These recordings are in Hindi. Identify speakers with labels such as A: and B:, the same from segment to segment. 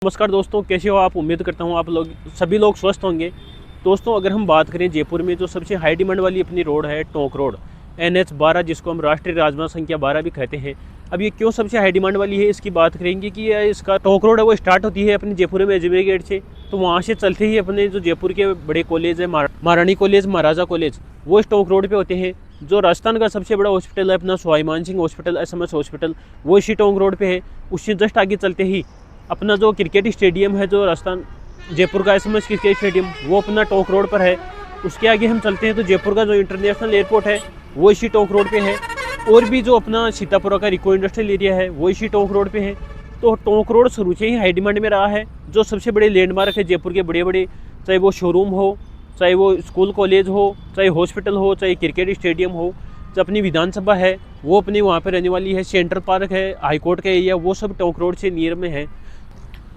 A: नमस्कार दोस्तों, कैसे हो आप। उम्मीद करता हूँ आप लोग सभी लोग स्वस्थ होंगे। दोस्तों, अगर हम बात करें जयपुर में जो सबसे हाई डिमांड वाली अपनी रोड है टोंक रोड NH 12, जिसको हम राष्ट्रीय राजमार्ग संख्या 12 भी कहते हैं। अब ये क्यों सबसे हाई डिमांड वाली है, इसकी बात करेंगे कि इसका टोंक रोड है वो स्टार्ट होती है अपनी जयपुर में अजमेर गेट से। तो वहाँ से चलते ही अपने जो जयपुर के बड़े कॉलेज है महारानी कॉलेज, महाराजा कॉलेज, वो इस टोंक रोड पर होते हैं। जो राजस्थान का सबसे बड़ा हॉस्पिटल है अपना स्वाभिमान सिंह हॉस्पिटल, SMS हॉस्पिटल, वो इसी टोंक रोड पर है। उससे जस्ट आगे चलते ही अपना जो क्रिकेट स्टेडियम है, जो राजस्थान जयपुर का SMS क्रिकेट स्टेडियम, वो अपना टोंक रोड पर है। उसके आगे हम चलते हैं तो जयपुर का जो इंटरनेशनल एयरपोर्ट है वो इसी टोंक रोड पे है। और भी जो अपना सीतापुरा का रिको इंडस्ट्रियल एरिया है वो इसी टोंक रोड पे है। तो टोंक रोड शुरू से ही हाई डिमांड में रहा है। जो सबसे बड़े लैंडमार्क है जयपुर के, बड़े बड़े, चाहे वो शोरूम हो, चाहे वो स्कूल कॉलेज हो, चाहे हॉस्पिटल हो, चाहे क्रिकेट स्टेडियम हो, जो अपनी विधानसभा है वो अपनी वहाँ पर रहने वाली है, सेंट्रल पार्क है, हाईकोर्ट का एरिया, वो सब टोंक रोड से नियर में है।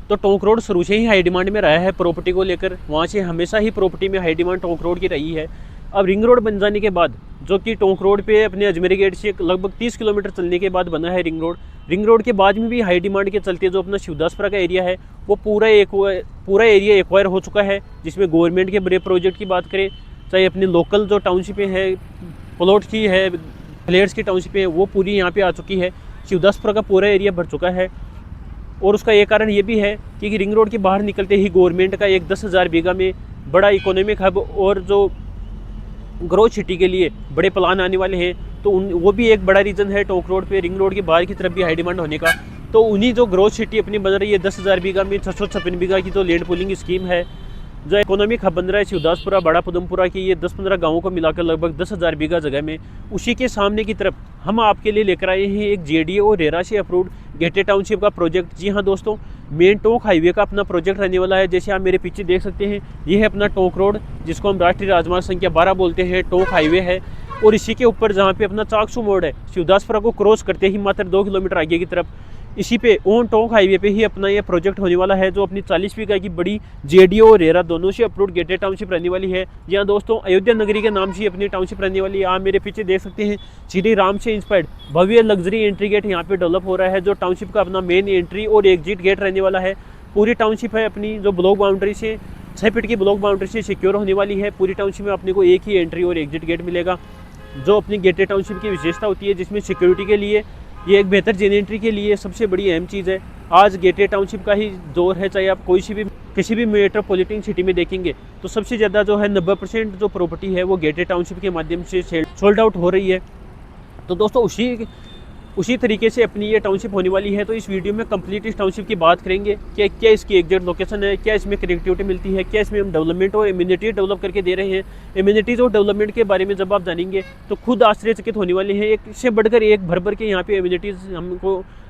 A: तो टोंक रोड शुरू से ही हाई डिमांड में रहा है प्रॉपर्टी को लेकर। वहाँ से हमेशा ही प्रॉपर्टी में हाई डिमांड टोंक रोड की रही है। अब रिंग रोड बन जाने के बाद, जो कि टोंक रोड पे अपने अजमेर गेट से लगभग 30 किलोमीटर चलने के बाद बना है रिंग रोड। रिंग रोड के बाद में भी हाई डिमांड के चलते जो अपना शिवदासपुरा का एरिया है वो पूरा एरिया एक्वायर हो चुका है। जिसमें गवर्नमेंट के बड़े प्रोजेक्ट की बात करें, चाहे अपनी लोकल जो टाउनशिपें है, प्लॉट की है, फ्लैट्स की टाउनशिपें है, वो पूरी यहाँ पर आ चुकी है। शिवदासपुरा का पूरा एरिया भर चुका है। और उसका एक कारण ये भी है कि रिंग रोड के बाहर निकलते ही गवर्नमेंट का एक 10,000 बीघा में बड़ा इकोनॉमिक हब और जो ग्रोथ सिटी के लिए बड़े प्लान आने वाले हैं। तो वो भी एक बड़ा रीज़न है टोंक रोड पे रिंग रोड के बाहर की तरफ भी हाई डिमांड होने का। तो उन्हीं जो ग्रोथ सिटी अपनी बन रही है 10,000 बीघा में 656 बीघा की जो लैंड पूलिंग स्कीम है, जो इकोनॉमिक हब बन रहा है शिवदासपुरा, बड़ा पदमपुरा की, ये 10-15 गाँवों को मिलाकर लगभग 10,000 बीघा जगह में, उसी के सामने की तरफ हम आपके लिए लेकर आए हैं एक JDA और रेरा से अप्रूव्ड गेटेड टाउनशिप का प्रोजेक्ट। जी हाँ दोस्तों, मेन टोंक हाईवे का अपना प्रोजेक्ट रहने वाला है। जैसे आप मेरे पीछे देख सकते हैं, ये है अपना टोंक रोड, जिसको हम राष्ट्रीय राजमार्ग संख्या 12 बोलते हैं। टोंक हाईवे है और इसी के ऊपर जहाँ पे अपना चाकसू मोड़ है, शिवदासपुरा को क्रॉस करते ही मात्र 2 किलोमीटर आगे की तरफ, इसी पे ऑन टोंक हाईवे पे ही अपना ये प्रोजेक्ट होने वाला है। जो अपनी 40 बीघा की बड़ी JDA और रेरा दोनों से अप्रूव्ड गेटेड टाउनशिप रहने वाली है। यहाँ दोस्तों अयोध्या नगरी के नाम से अपनी टाउनशिप रहने वाली है। आप मेरे पीछे देख सकते हैं, श्री राम से इंस्पायर्ड भव्य लग्जरी एंट्री गेट यहाँ पे डेवलप हो रहा है, जो टाउनशिप का अपना मेन एंट्री और एग्जिट गेट रहने वाला है। पूरी टाउनशिप है अपनी जो ब्लॉक बाउंड्री से 6 फीट की ब्लॉक बाउंड्री से सिक्योर होने वाली है। पूरी टाउनशिप में अपने को एक ही एंट्री और एग्जिट गेट मिलेगा। जो अपनी गेटेड टाउनशिप की विशेषता होती है, जिसमें सिक्योरिटी के लिए ये एक बेहतर जेनेंट्री के लिए सबसे बड़ी अहम चीज़ है। आज गेटेड टाउनशिप का ही दौर है। चाहे आप किसी भी मेट्रोपॉलिटन सिटी में देखेंगे तो सबसे ज़्यादा जो है 90% जो प्रॉपर्टी है वो गेटेड टाउनशिप के माध्यम से सोल्ड आउट हो रही है। तो दोस्तों उसी तरीके से अपनी ये टाउनशिप होने वाली है। तो इस वीडियो में कंप्लीट इस टाउनशिप की बात करेंगे कि क्या इसकी एग्जैक्ट लोकेशन है, क्या इसमें कनेक्टिविटी मिलती है, क्या इसमें हम डेवलपमेंट और इम्यूनिटी डेवलप करके दे रहे हैं। इम्यूनिटीज़ और डेवलपमेंट के बारे में जब आप जानेंगे तो खुद आश्चर्यचकित होने वाले हैं। एक से बढ़कर एक भर के यहाँ पे इम्यूनिटीज़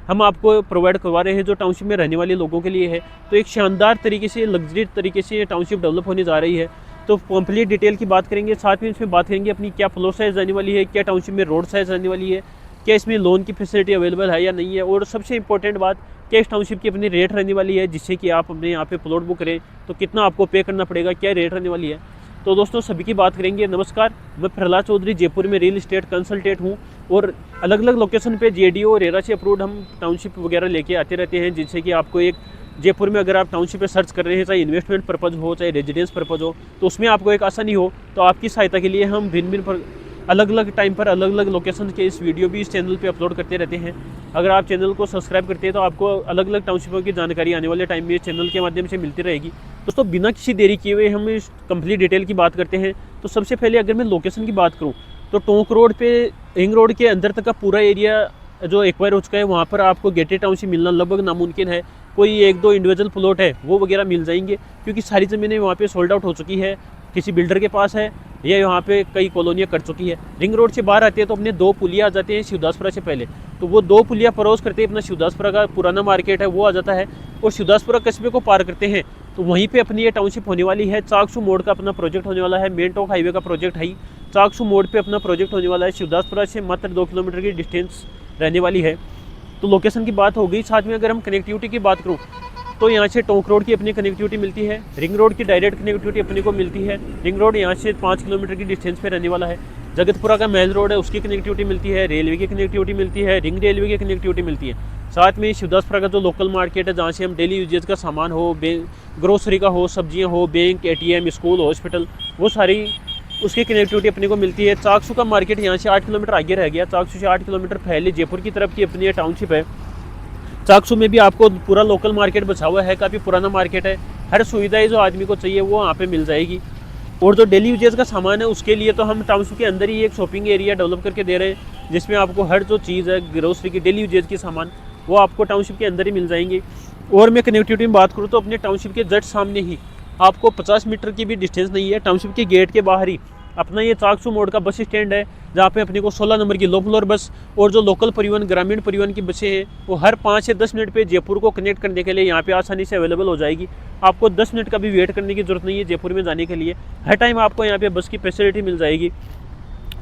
A: हम आपको प्रोवाइड करवा रहे हैं, जो टाउनशिप में रहने वाले लोगों के लिए है। तो एक शानदार तरीके से, लग्जरी तरीके से ये टाउनशिप डेवलप होने जा रही है। तो कंप्लीट डिटेल की बात करेंगे, साथ में इसमें बात करेंगे अपनी क्या फ्लोर साइज रहने वाली है, क्या टाउनशिप में रोड साइज रहने वाली है, क्या इसमें लोन की फैसिलिटी अवेलेबल है या नहीं है, और सबसे इंपॉर्टेंट बात, क्या इस टाउनशिप की अपनी रेट रहने वाली है, जिससे कि आप अपने यहाँ पे प्लॉट बुक करें तो कितना आपको पे करना पड़ेगा, क्या रेट रहने वाली है। तो दोस्तों सभी की बात करेंगे। नमस्कार, मैं प्रहलाद चौधरी जयपुर में रियल इस्टेट कंसल्टेंट हूँ और अलग अलग लोकेशन पे JDA और रेरा से अप्रूव्ड हम टाउनशिप वगैरह लेके आते रहते हैं, जिससे कि आपको एक जयपुर में अगर आप टाउनशिप पे सर्च कर रहे हैं, चाहे इन्वेस्टमेंट पर्पज़ हो, चाहे रेजिडेंस पर्पज़ हो, तो उसमें आपको एक आसानी हो। तो आपकी सहायता के लिए हम भिन्न अलग अलग टाइम पर अलग अलग लोकेशन के इस वीडियो भी इस चैनल पे अपलोड करते रहते हैं। अगर आप चैनल को सब्सक्राइब करते हैं तो आपको अलग अलग टाउनशिपों की जानकारी आने वाले टाइम में चैनल के माध्यम से मिलती रहेगी। दोस्तों बिना किसी देरी किए हुए हम इस कंप्लीट डिटेल की बात करते हैं। तो सबसे पहले अगर मैं लोकेशन की बात करूँ तो टोंक रोड पे रिंग रोड के अंदर तक का पूरा एरिया जो एक्वायर हो चुका है, वहाँ पर आपको गेटेड टाउनशिप मिलना लगभग नामुमकिन है। कोई 1-2 इंडिविजुअल प्लॉट है वो वगैरह मिल जाएंगे, क्योंकि सारी ज़मीनें वहाँ पे सोल्ड आउट हो चुकी है, किसी बिल्डर के पास है या यहाँ पे कई कॉलोनियाँ कर चुकी है। रिंग रोड से बाहर आते हैं तो अपने 2 पुलिया आ जाते हैं शिवदासपुरा से पहले। तो वो 2 पुलिया क्रॉस करते हैं अपना शिवदासपुरा का पुराना मार्केट है वो आ जाता है, और शिवदासपुरा कस्बे को पार करते हैं तो वहीं पे अपनी ये टाउनशिप होने वाली है। चाकसू मोड़ का अपना प्रोजेक्ट होने वाला है, मेन टोंक हाईवे का प्रोजेक्ट है। चाकसू मोड़ पे अपना प्रोजेक्ट होने वाला है। शिवदासपुरा से मात्र 2 किलोमीटर की डिस्टेंस रहने वाली है। तो लोकेशन की बात हो गई। साथ में अगर हम कनेक्टिविटी की बात करूँ तो यहाँ से टोंक रोड की अपनी कनेक्टिविटी मिलती है, रिंग रोड की डायरेक्ट कनेक्टिविटी अपने को मिलती है। रिंग रोड यहाँ से 5 किलोमीटर की डिस्टेंस पे रहने वाला है। जगतपुरा का महल रोड है, उसकी कनेक्टिविटी मिलती है, रेलवे की कनेक्टिविटी मिलती है, रिंग रेलवे की कनेक्टिविटी मिलती है। साथ में शिवदासपुरा का जो लोकल मार्केट है, जहाँ से हम डेली यूजेज का सामान हो, ग्रोसरी का हो, सब्जियां हो, बैंक, ATM, स्कूल, हॉस्पिटल, वो सारी उसकी कनेक्टिविटी अपने को मिलती है। चाकसू का मार्केट यहाँ से 8 किलोमीटर आगे रह गया। चाकसू से 8 किलोमीटर पहले जयपुर की तरफ की अपनी टाउनशिप है। चाकसू में भी आपको पूरा लोकल मार्केट बचा हुआ है, काफ़ी पुराना मार्केट है। हर सुविधाएं जो आदमी को चाहिए वो वहाँ पे मिल जाएगी। और जो डेली यूजेज का सामान है उसके लिए तो हम टाउनशिप के अंदर ही एक शॉपिंग एरिया डेवलप करके दे रहे हैं, जिसमें आपको हर जो चीज़ है ग्रोसरी की, डेली यूजेज की सामान, वो आपको टाउनशिप के अंदर ही मिल जाएंगे। और मैं कनेक्टिविटी में बात करूँ तो अपने टाउनशिप के जस्ट सामने ही आपको 50 मीटर की भी डिस्टेंस नहीं है। टाउनशिप के गेट के बाहर ही अपना ये चाकसू मोड़ का बस स्टैंड है, जहाँ पे अपने को 16 नंबर की लो फ्लोर बस और जो लोकल परिवहन, ग्रामीण परिवहन की बसें हैं, वो हर 5 से 10 मिनट पे जयपुर को कनेक्ट करने के लिए यहाँ पे आसानी से अवेलेबल हो जाएगी। आपको 10 मिनट का भी वेट करने की जरूरत नहीं है जयपुर में जाने के लिए। हर टाइम आपको यहाँ पे बस की फैसिलिटी मिल जाएगी।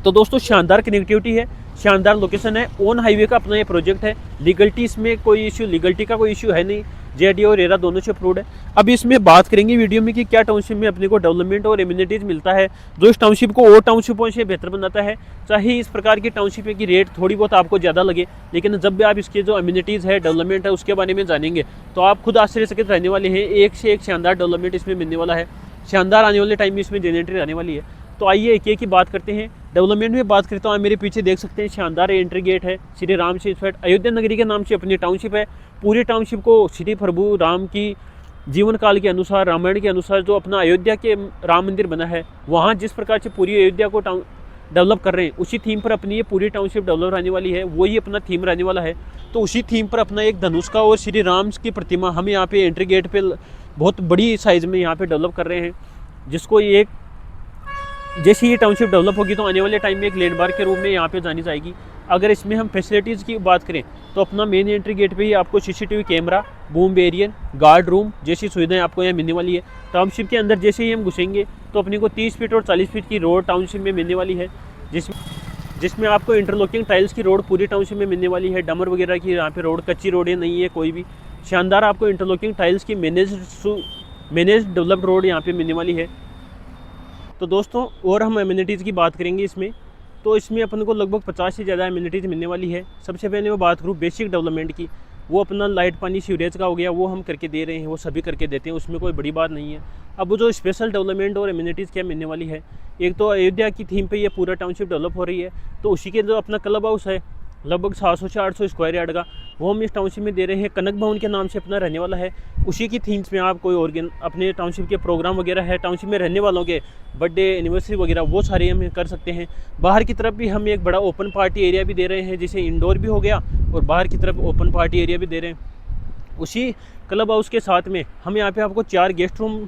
A: तो दोस्तों, शानदार कनेक्टिविटी है, शानदार लोकेशन है, ऑन हाईवे का अपना ये प्रोजेक्ट है। लीगलिटी इसमें कोई इशू, लीगलिटी का कोई इशू है नहीं। JDA और रेरा दोनों से अप्रूव्ड है। अब इसमें बात करेंगे वीडियो में कि क्या टाउनशिप में अपने को डेवलपमेंट और एमिनिटीज़ मिलता है जो इस टाउनशिप को और टाउनशिपों से बेहतर बनाता है। चाहे इस प्रकार की टाउनशिप की रेट थोड़ी बहुत आपको ज़्यादा लगे, लेकिन जब भी आप इसके जो एमिनिटीज़ है, डेवलपमेंट है, उसके बारे में जानेंगे तो आप खुद आश्चर्यचकित रहने वाले हैं। एक से एक शानदार डेवलपमेंट इसमें मिलने वाला है। शानदार आने वाले टाइम में इसमें जेनरेटरी आने वाली है। तो आइए एक एक की बात करते हैं। डेवलपमेंट में बात करता हूँ, मेरे पीछे देख सकते हैं शानदार एंट्री गेट है। श्री राम से अयोध्या नगरी के नाम से अपनी टाउनशिप है। पूरी टाउनशिप को श्री प्रभु राम की जीवन काल के अनुसार, रामायण के अनुसार जो अपना अयोध्या के राम मंदिर बना है, वहाँ जिस प्रकार से पूरी अयोध्या को डेवलप कर रहे हैं, उसी थीम पर अपनी ये पूरी टाउनशिप डेवलप रहने वाली है। वही अपना थीम रहने वाला है। तो उसी थीम पर अपना एक धनुष का और श्री राम की प्रतिमा हम यहाँ पे एंट्री गेट पे बहुत बड़ी साइज़ में यहाँ पे डेवलप कर रहे हैं, जिसको एक जैसे ये टाउनशिप डेवलप होगी तो आने वाले टाइम में एक लैंडमार्क के रूप में यहाँ पे जानी जाएगी। अगर इसमें हम फैसिलिटीज़ की बात करें तो अपना मेन एंट्री गेट पे ही आपको CCTV camera, boom barrier, guard room जैसी सुविधाएं आपको यहाँ मिलने वाली है। टाउनशिप के अंदर जैसे ही हम घुसेंगे तो अपने को 30 फीट और 40 फीट की रोड टाउनशिप में मिलने वाली है, जिसमें आपको इंटरलॉकिंग टाइल्स की रोड पूरी टाउनशिप में मिलने वाली है। डमर वगैरह की यहाँ पे रोड, कच्ची रोडें नहीं है कोई भी। शानदार आपको इंटरलॉकिंग टाइल्स की मैनेज डेवलप्ड रोड यहाँ पे मिलने वाली है। तो दोस्तों, और हम एमिनिटीज़ की बात करेंगे इसमें, तो इसमें अपन को लगभग 50 से ज़्यादा एमिनिटीज़ मिलने वाली है। सबसे पहले मैं बात करूँ बेसिक डेवलपमेंट की, वो अपना लाइट, पानी, सीवरेज का हो गया, वो हम करके दे रहे हैं, वो सभी करके देते हैं, उसमें कोई बड़ी बात नहीं है। अब वो जो स्पेशल डेवलपमेंट और एमिनिटीज़ क्या मिलने वाली है, एक तो अयोध्या की थीम पे ये पूरा टाउनशिप डेवलप हो रही है, तो उसी के जो अपना क्लब हाउस है लगभग 700 से 800 स्क्वायर यार्ड का, वो हम इस टाउनशिप में दे रहे हैं। कनक भवन के नाम से अपना रहने वाला है। उसी की थीम्स में आप कोई ऑर्गेन अपने टाउनशिप के प्रोग्राम वगैरह है, टाउनशिप में रहने वालों के बर्थडे, एनिवर्सरी वगैरह, वो सारे हम कर सकते हैं। बाहर की तरफ भी हम एक बड़ा ओपन पार्टी एरिया भी दे रहे हैं, जिसे इंडोर भी हो गया और बाहर की तरफ ओपन पार्टी एरिया भी दे रहे हैं। उसी क्लब हाउस के साथ में हम यहाँ पे आपको 4 गेस्ट रूम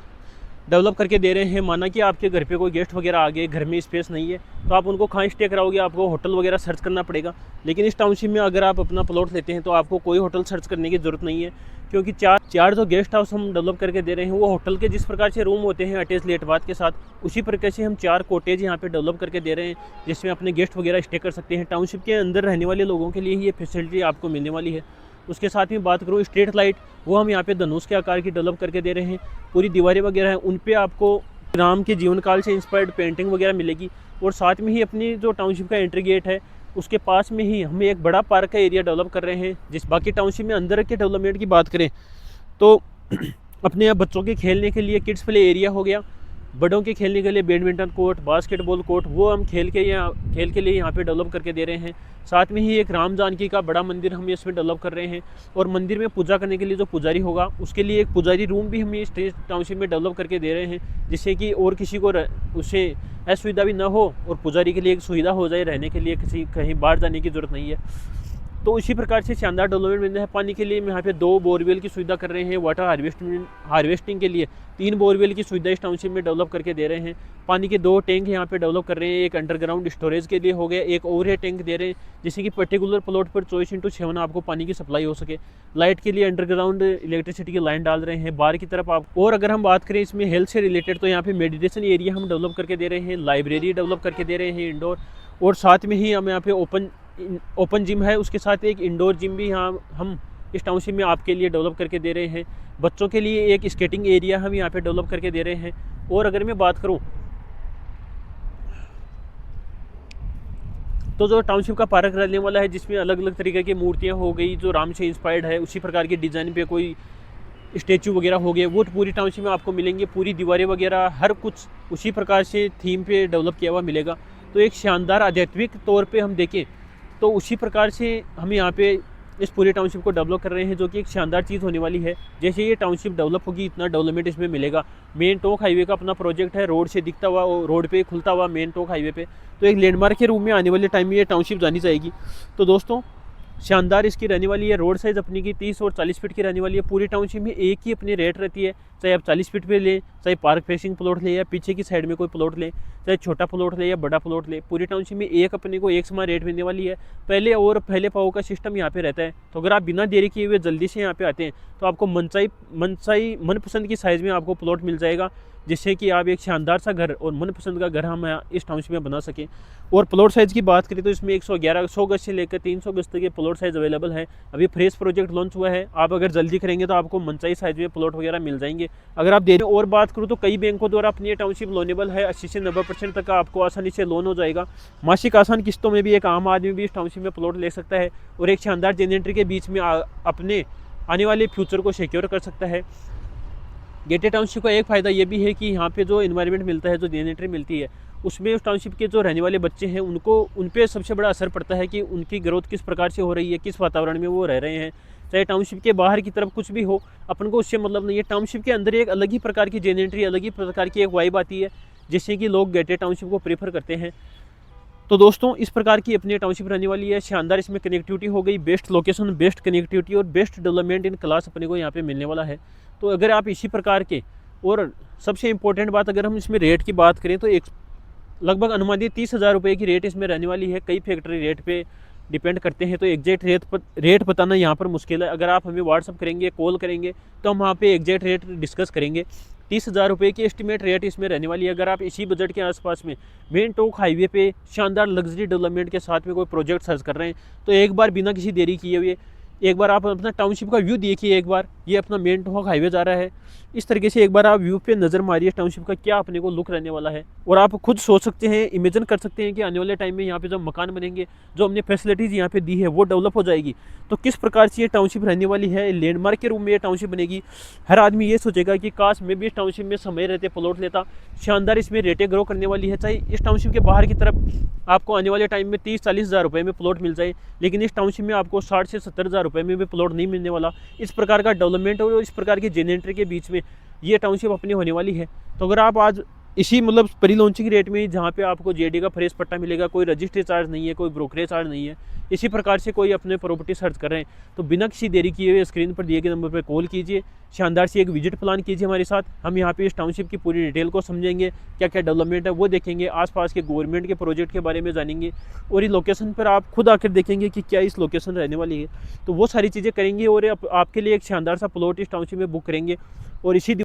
A: डेवलप करके दे रहे हैं। माना कि आपके घर पे कोई गेस्ट वगैरह आ गए, घर में स्पेस नहीं है, तो आप उनको कहाँ स्टे कराओगे, आपको होटल वगैरह सर्च करना पड़ेगा। लेकिन इस टाउनशिप में अगर आप अपना प्लॉट लेते हैं तो आपको कोई होटल सर्च करने की ज़रूरत नहीं है, क्योंकि चार जो गेस्ट हाउस हम डेवलप करके दे रहे हैं वो होटल के जिस प्रकार से रूम होते हैं अटैच लेट बाथ के साथ, उसी प्रकार से हम 4 कॉटेज यहाँ पे डेवलप करके दे रहे हैं, जिसमें अपने गेस्ट वगैरह स्टे कर सकते हैं। टाउनशिप के अंदर रहने वाले लोगों के लिए ये फैसिलिटी आपको मिलने वाली है। उसके साथ में बात करूँ स्ट्रीट लाइट, वो हम यहाँ पे धनुष के आकार की डेवलप करके दे रहे हैं। पूरी दीवारें वगैरह हैं, उन पे आपको राम के जीवन काल से इंस्पायर्ड पेंटिंग वगैरह मिलेगी। और साथ में ही अपनी जो टाउनशिप का एंट्री गेट है उसके पास में ही हम एक बड़ा पार्क का एरिया डेवलप कर रहे हैं। जिस बाकी टाउनशिप में अंदर के डेवलपमेंट की बात करें तो अपने यहाँ बच्चों के खेलने के लिए किड्स प्ले एरिया हो गया, बड़ों के खेलने के लिए बैडमिंटन कोर्ट, बास्केटबॉल कोर्ट, वो हम खेल के लिए यहाँ पे डेवलप करके दे रहे हैं। साथ में ही एक राम जानकी का बड़ा मंदिर हम इसमें डेवलप कर रहे हैं। और मंदिर में पूजा करने के लिए जो पुजारी होगा उसके लिए एक पुजारी रूम भी हम इस टाउनशिप में डेवलप करके दे रहे हैं, जिससे कि और किसी को उसे असुविधा भी ना हो और पुजारी के लिए एक सुविधा हो जाए, रहने के लिए कहीं बाहर जाने की ज़रूरत नहीं है। तो इसी प्रकार से शानदार डेवलपमेंट मिलना है। पानी के लिए हम यहाँ पे 2 बोरवेल की सुविधा कर रहे हैं। वाटर हार्वेस्टिंग के लिए 3 बोरवेल की सुविधा इस टाउनशिप में डेवलप करके दे रहे हैं। पानी के 2 टैंक यहाँ पे डेवलप कर रहे हैं। एक अंडरग्राउंड स्टोरेज के लिए हो गया, एक ओवरहेड टैंक दे रहे हैं, जिससे कि पर्टिकुलर प्लॉट पर 24/7 आपको पानी की सप्लाई हो सके। लाइट के लिए अंडरग्राउंड इलेक्ट्रिसिटी की लाइन डाल रहे हैं बाहर की तरफ आप। और अगर हम बात करें इसमें हेल्थ से रिलेटेड, तो यहाँ पे मेडिटेशन एरिया हम डेवलप करके दे रहे हैं, लाइब्रेरी डेवलप करके दे रहे हैं इंडोर, और साथ में ही हम यहाँ पे ओपन जिम है, उसके साथ एक इंडोर जिम भी यहाँ हम इस टाउनशिप में आपके लिए डेवलप करके दे रहे हैं। बच्चों के लिए एक स्केटिंग एरिया हम यहाँ पे डेवलप करके दे रहे हैं। और अगर मैं बात करूँ तो जो टाउनशिप का पार्क रहने वाला है, जिसमें अलग अलग तरीके की मूर्तियाँ हो गई जो राम से इंस्पायर्ड है, उसी प्रकार की डिज़ाइन पे कोई स्टेचू वगैरह हो गए, वो पूरी टाउनशिप में आपको मिलेंगे। पूरी दीवारें वगैरह हर कुछ उसी प्रकार से थीम पे डेवलप किया हुआ मिलेगा। तो एक शानदार आध्यात्मिक तौर पे हम देखें तो उसी प्रकार से हम यहाँ पे इस पूरी टाउनशिप को डेवलप कर रहे हैं, जो कि एक शानदार चीज़ होने वाली है। जैसे ये टाउनशिप डेवलप होगी, इतना डेवलपमेंट इसमें मिलेगा। मेन टोंक हाईवे का अपना प्रोजेक्ट है, रोड से दिखता हुआ, रोड पे खुलता हुआ मेन टोंक हाईवे पे। तो एक लैंडमार्क के रूप में आने वाले टाइम में ये टाउनशिप जानी जाएगी। तो दोस्तों शानदार इसकी रहने वाली है। रोड साइज़ अपनी की 30 और 40 फीट की रहने वाली है। पूरी टाउनशिप में एक ही अपनी रेट रहती है, चाहे आप 40 फीट पे लें, चाहे पार्क फेसिंग प्लॉट लें, या पीछे की साइड में कोई प्लॉट लें, चाहे छोटा प्लॉट लें या बड़ा प्लॉट लें। पूरी टाउनशिप में एक अपने को एक समान रेट मिलने वाली है। पहले पाओ का सिस्टम यहाँ पे रहता है। तो अगर आप बिना देरी किए हुए जल्दी से यहाँ पे आते हैं तो आपको मनपसंद की साइज़ में आपको प्लॉट मिल जाएगा, जिससे कि आप एक शानदार सा घर और मनपसंद का घर हम यहाँ इस टाउनशिप में बना सकें। और प्लॉट साइज़ की बात करें तो इसमें 100 गज से लेकर 300 गज तक के प्लॉट साइज़ अवेलेबल है। अभी फ्रेश प्रोजेक्ट लॉन्च हुआ है। आप अगर जल्दी करेंगे तो आपको मनचाही साइज़ में प्लॉट वगैरह मिल जाएंगे। अगर आप देरी और बात करूँ तो कई बैंकों द्वारा अपनी ये टाउनशिप लोनेबल है। 80 से 90% तक का आपको आसानी से लोन हो जाएगा। मासिक आसान किस्तों में भी एक आम आदमी भी इस टाउनशिप में प्लॉट ले सकता है और एक शानदार जेनेरेटर के बीच में अपने आने वाले फ्यूचर को सिक्योर कर सकता है। गेटेड टाउनशिप का एक फ़ायदा ये भी है कि यहाँ पे जो इन्वायरमेंट मिलता है, जो जेनेरेटर मिलती है, उसमें उस टाउनशिप के जो रहने वाले बच्चे हैं उन पे सबसे बड़ा असर पड़ता है कि उनकी ग्रोथ किस प्रकार से हो रही है, किस वातावरण में वो रह रहे हैं। चाहे टाउनशिप के बाहर की तरफ कुछ भी हो, अपन को उससे मतलब नहीं है। टाउनशिप के अंदर एक अलग ही प्रकार की जेनेरेटरी, अलग ही प्रकार की एक वाइब आती है, जिससे कि लोग गेटेड टाउनशिप को प्रेफर करते हैं। तो दोस्तों इस प्रकार की अपनी टाउनशिप रहने वाली है। शानदार इसमें कनेक्टिविटी हो गई, बेस्ट लोकेशन, बेस्ट कनेक्टिविटी और बेस्ट डेवलपमेंट इन क्लास अपने को यहाँ पे मिलने वाला है। तो अगर आप इसी प्रकार के, और सबसे इम्पोर्टेंट बात, अगर हम इसमें रेट की बात करें तो एक लगभग अनुमानित 30,000 रुपये की रेट इसमें रहने वाली है। कई फैक्ट्री रेट पे डिपेंड करते हैं, तो एग्जैक्ट रेट बताना यहाँ पर मुश्किल है। अगर आप हमें व्हाट्सअप करेंगे, कॉल करेंगे, तो हम वहाँ पे एग्जैक्ट रेट डिस्कस करेंगे। 30,000 रुपये की एस्टिमेट रेट इसमें रहने वाली है। अगर आप इसी बजट के आसपास में मेन टोंक हाईवे पे शानदार लग्जरी डेवलपमेंट के साथ में कोई प्रोजेक्ट सर्च कर रहे हैं, तो एक बार बिना किसी देरी किए हुए एक बार आप अपना टाउनशिप का व्यू देखिए। एक बार ये अपना मेन टोंक हाईवे जा रहा है, इस तरीके से एक बार आप व्यू पे नज़र मारिए टाउनशिप का क्या अपने को लुक रहने वाला है। और आप खुद सोच सकते हैं, इमेजिन कर सकते हैं कि आने वाले टाइम में यहाँ पे जब मकान बनेंगे, जो हमने फैसिलिटीज़ यहाँ पे दी है वो डेवलप हो जाएगी, तो किस प्रकार से ये टाउनशिप रहने वाली है। लैंडमार्क के रूप में ये टाउनशिप बनेगी। हर आदमी ये सोचेगा कि काश मैं भी इस टाउनशिप में समय रहते प्लॉट लेता। शानदार इसमें रेटें ग्रो करने वाली है। चाहे इस टाउनशिप के बाहर की तरफ आपको आने वाले टाइम में 30-40 हज़ार रुपये में प्लॉट मिल जाए, लेकिन इस टाउनशिप में आपको 60 से 70 हज़ार रुपये में भी प्लॉट नहीं मिलने वाला। इस प्रकार का डेवलपमेंट और इस प्रकार के जेनेरेटर के बीच में ये टाउनशिप अपनी होने वाली है। तो अगर आप आज इसी मतलब प्री लॉन्चिंग रेट में, जहाँ पे आपको जेडी का फ्रेश पट्टा मिलेगा, कोई रजिस्ट्री चार्ज नहीं है, कोई ब्रोकरेज चार्ज नहीं है, इसी प्रकार से कोई अपने प्रॉपर्टी सर्च कर रहे हैं, तो बिना किसी देरी किए हुए स्क्रीन पर दिए गए नंबर पर कॉल कीजिए। शानदार सी एक विजिट प्लान कीजिए हमारे साथ। हम यहाँ पे इस टाउनशिप की पूरी डिटेल को समझेंगे, क्या क्या डेवलपमेंट है वो देखेंगे, आसपास के गवर्नमेंट के प्रोजेक्ट के बारे में जानेंगे, और इस लोकेशन पर आप खुद आकर देखेंगे कि क्या इस लोकेशन रहने वाली है। तो वो सारी चीज़ें करेंगे और आपके लिए एक शानदार सा प्लॉट इस टाउनशिप में बुक करेंगे। और इसी